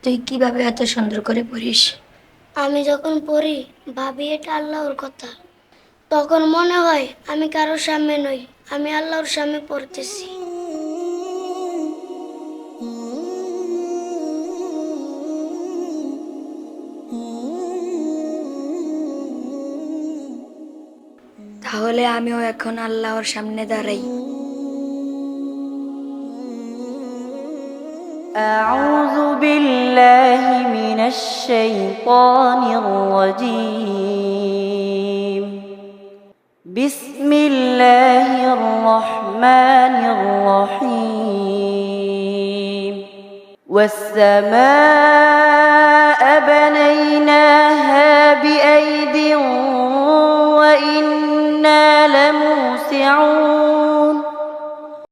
তুই কিভাবে এত সুন্দর করে পড়িস? আমি যখন পড়ি ভাবি এটা আল্লাহর কথা। তখন মনে হয় আমি কারোর সামনে নই, আমি আল্লাহর সামনে পড়তেছি। তাহলে আমিও এখন আল্লাহর সামনে দাঁড়াই। أعوذ بالله من الشيطان الرجيم. بسم الله الرحمن الرحيم. والسماء بنيناها